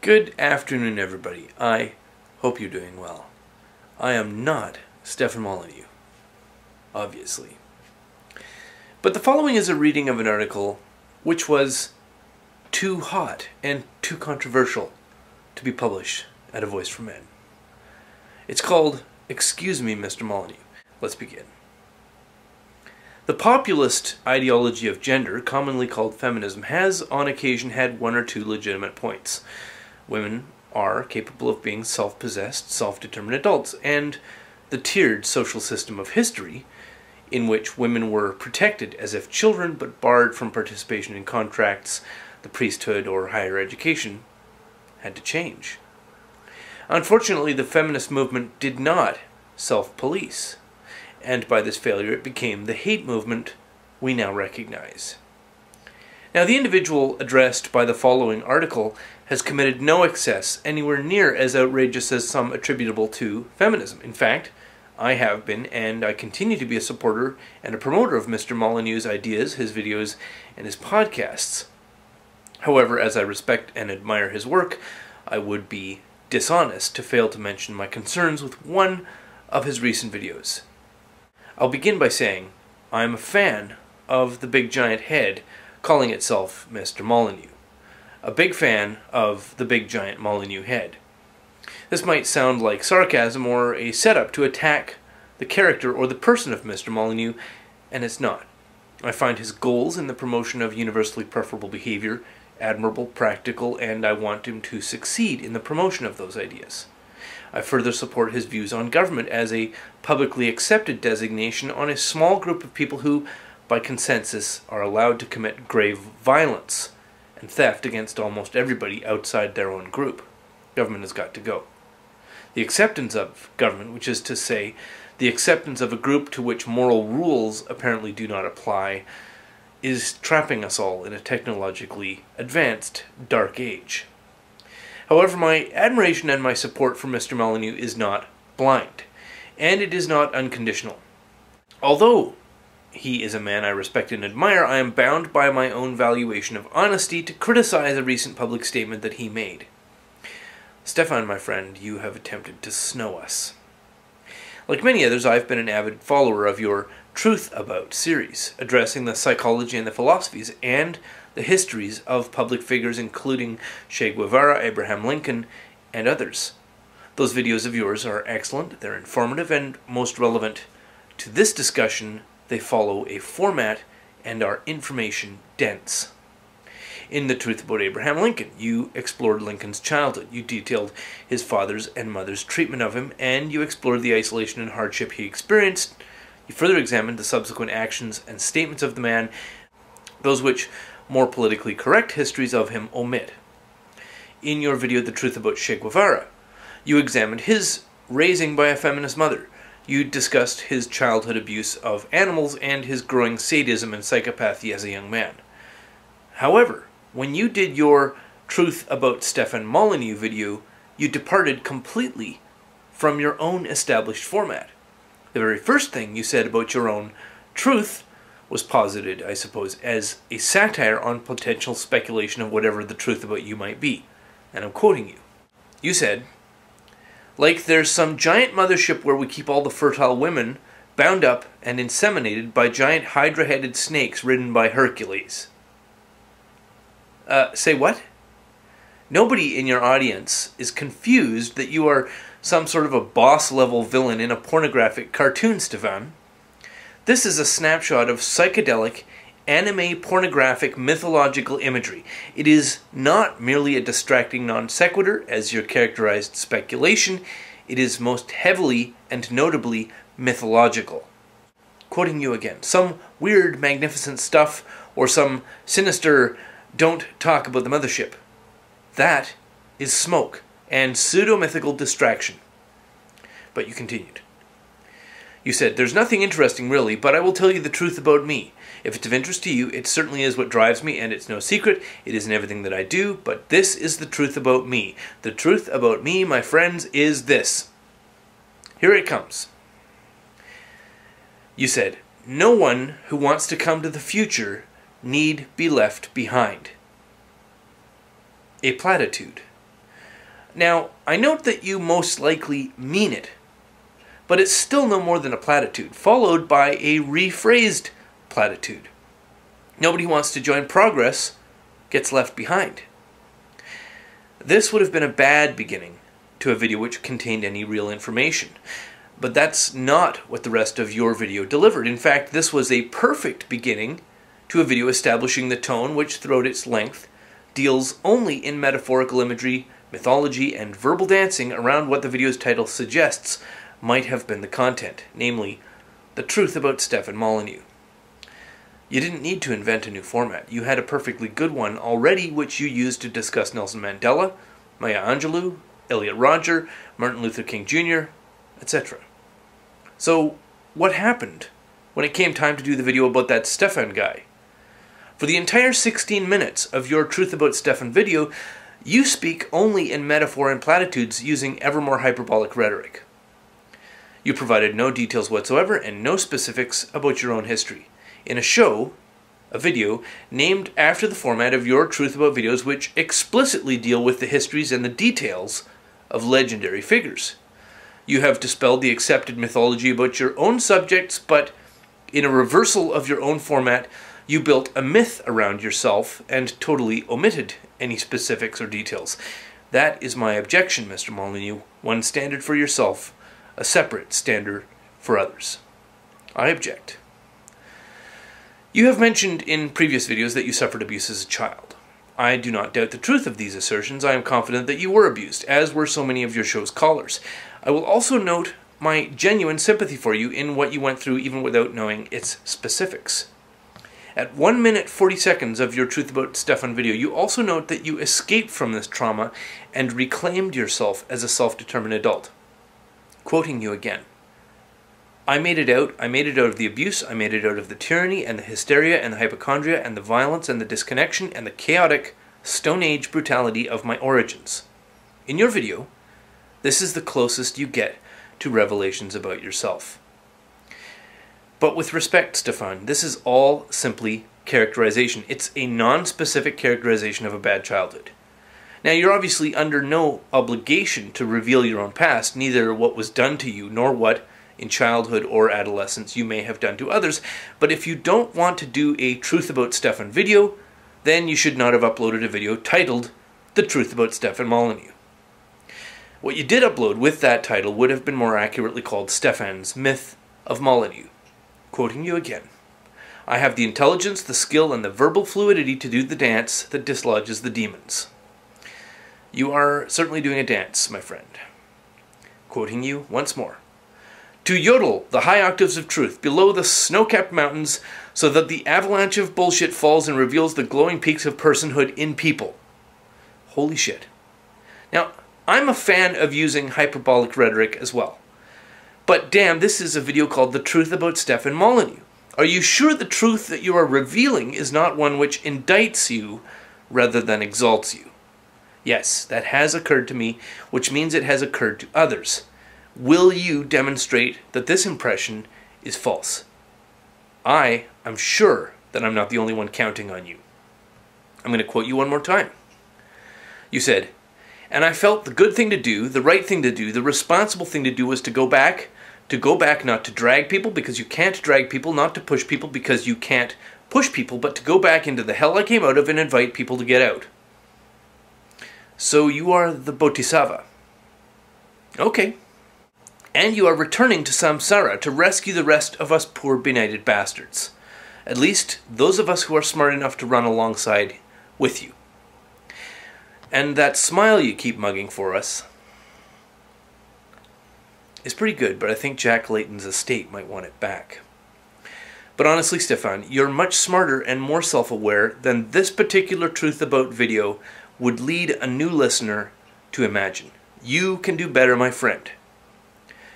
Good afternoon, everybody. I hope you're doing well. I am not Stefan Molyneux, obviously. But the following is a reading of an article which was too hot and too controversial to be published at A Voice for Men. It's called, "Excuse Me, Mr. Molyneux." Let's begin. The populist ideology of gender, commonly called feminism, has on occasion had one or two legitimate points. Women are capable of being self-possessed, self-determined adults, and the tiered social system of history, in which women were protected as if children but barred from participation in contracts, the priesthood, or higher education, had to change. Unfortunately, the feminist movement did not self-police, and by this failure it became the hate movement we now recognize. Now, the individual addressed by the following article has committed no excess anywhere near as outrageous as some attributable to feminism. In fact, I have been, and I continue to be, a supporter and a promoter of Mr. Molyneux's ideas, his videos, and his podcasts. However, as I respect and admire his work, I would be dishonest to fail to mention my concerns with one of his recent videos. I'll begin by saying I am a fan of the big giant head calling itself Mr. Molyneux. A big fan of the big giant Molyneux head. This might sound like sarcasm or a setup to attack the character or the person of Mr. Molyneux, and it's not. I find his goals in the promotion of universally preferable behavior admirable, practical, and I want him to succeed in the promotion of those ideas. I further support his views on government as a publicly accepted designation on a small group of people who, by consensus, are allowed to commit grave violence and theft against almost everybody outside their own group. Government has got to go. The acceptance of government, which is to say, the acceptance of a group to which moral rules apparently do not apply, is trapping us all in a technologically advanced dark age. However, my admiration and my support for Mr. Molyneux is not blind, and it is not unconditional. Although he is a man I respect and admire, I am bound by my own valuation of honesty to criticize a recent public statement that he made. Stefan, my friend, you have attempted to snow us. Like many others, I've been an avid follower of your Truth About series, addressing the psychology and the philosophies and the histories of public figures including Che Guevara, Abraham Lincoln, and others. Those videos of yours are excellent, they're informative, and most relevant to this discussion, they follow a format and are information dense. In The Truth About Abraham Lincoln, you explored Lincoln's childhood, you detailed his father's and mother's treatment of him, and you explored the isolation and hardship he experienced. You further examined the subsequent actions and statements of the man, those which more politically correct histories of him omit. In your video, The Truth About Che Guevara, you examined his raising by a feminist mother. You discussed his childhood abuse of animals and his growing sadism and psychopathy as a young man. However, when you did your Truth About Stefan Molyneux video, you departed completely from your own established format. The very first thing you said about your own truth was posited, I suppose, as a satire on potential speculation of whatever the truth about you might be. And I'm quoting you. You said, "Like there's some giant mothership where we keep all the fertile women bound up and inseminated by giant hydra-headed snakes ridden by Hercules." Say what? Nobody in your audience is confused that you are some sort of a boss-level villain in a pornographic cartoon, Stefan. This is a snapshot of psychedelic, anime pornographic mythological imagery. It is not merely a distracting non sequitur, as your characterized speculation. It is most heavily and notably mythological. Quoting you again, some weird, magnificent stuff, or some sinister, don't talk about the mothership. That is smoke and pseudo-mythical distraction. But you continued. You said, "There's nothing interesting really, but I will tell you the truth about me. If it's of interest to you, it certainly is what drives me, and it's no secret. It isn't everything that I do, but this is the truth about me. The truth about me, my friends, is this." Here it comes. You said, "No one who wants to come to the future need be left behind." A platitude. Now, I note that you most likely mean it, but it's still no more than a platitude, followed by a rephrased platitude. Nobody who wants to join progress gets left behind. This would have been a bad beginning to a video which contained any real information. But that's not what the rest of your video delivered. In fact, this was a perfect beginning to a video establishing the tone which, throughout its length, deals only in metaphorical imagery, mythology, and verbal dancing around what the video's title suggests might have been the content, namely, the truth about Stefan Molyneux. You didn't need to invent a new format. You had a perfectly good one already, which you used to discuss Nelson Mandela, Maya Angelou, Elliot Rodger, Martin Luther King Jr., etc. So, what happened when it came time to do the video about that Stefan guy? For the entire 16 minutes of your Truth About Stefan video, you speak only in metaphor and platitudes using ever more hyperbolic rhetoric. You provided no details whatsoever and no specifics about your own history. In a show, a video, named after the format of your Truth About videos, which explicitly deal with the histories and the details of legendary figures. You have dispelled the accepted mythology about your own subjects, but in a reversal of your own format, you built a myth around yourself and totally omitted any specifics or details. That is my objection, Mr. Molyneux. One standard for yourself, a separate standard for others. I object. You have mentioned in previous videos that you suffered abuse as a child. I do not doubt the truth of these assertions. I am confident that you were abused, as were so many of your show's callers. I will also note my genuine sympathy for you in what you went through even without knowing its specifics. At 1 minute 40 seconds of your Truth About Stefan video, you also note that you escaped from this trauma and reclaimed yourself as a self-determined adult. Quoting you again, I made it out of the abuse, I made it out of the tyranny and the hysteria and the hypochondria and the violence and the disconnection and the chaotic Stone Age brutality of my origins. In your video, this is the closest you get to revelations about yourself. But with respect, Stefan, this is all simply characterization. It's a non-specific characterization of a bad childhood. Now, you're obviously under no obligation to reveal your own past, neither what was done to you nor what, in childhood or adolescence, you may have done to others. But if you don't want to do a Truth About Stefan video, then you should not have uploaded a video titled The Truth About Stefan Molyneux. What you did upload with that title would have been more accurately called Stefan's Myth of Molyneux. Quoting you again, I have the intelligence, the skill, and the verbal fluidity to do the dance that dislodges the demons. You are certainly doing a dance, my friend. Quoting you once more. To yodel the high octaves of truth below the snow-capped mountains so that the avalanche of bullshit falls and reveals the glowing peaks of personhood in people. Holy shit. Now, I'm a fan of using hyperbolic rhetoric as well. But damn, this is a video called The Truth About Stefan Molyneux. Are you sure the truth that you are revealing is not one which indicts you rather than exalts you? Yes, that has occurred to me, which means it has occurred to others. Will you demonstrate that this impression is false? I am sure that I'm not the only one counting on you. I'm going to quote you one more time. You said, and I felt the good thing to do, the right thing to do, the responsible thing to do was to go back not to drag people because you can't drag people, not to push people because you can't push people, but to go back into the hell I came out of and invite people to get out. So you are the Bodhisattva. Okay. And you are returning to samsara to rescue the rest of us poor benighted bastards. At least those of us who are smart enough to run alongside with you. And that smile you keep mugging for us is pretty good, but I think Jack Layton's estate might want it back. But honestly, Stefan, you're much smarter and more self-aware than this particular Truth About video would lead a new listener to imagine. You can do better, my friend.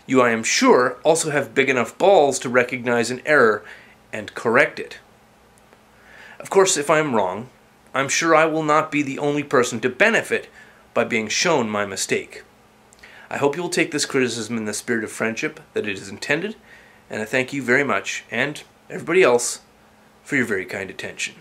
You, I am sure, also have big enough balls to recognize an error and correct it. Of course, if I am wrong, I'm sure I will not be the only person to benefit by being shown my mistake. I hope you will take this criticism in the spirit of friendship that it is intended, and I thank you very much, and everybody else, for your very kind attention.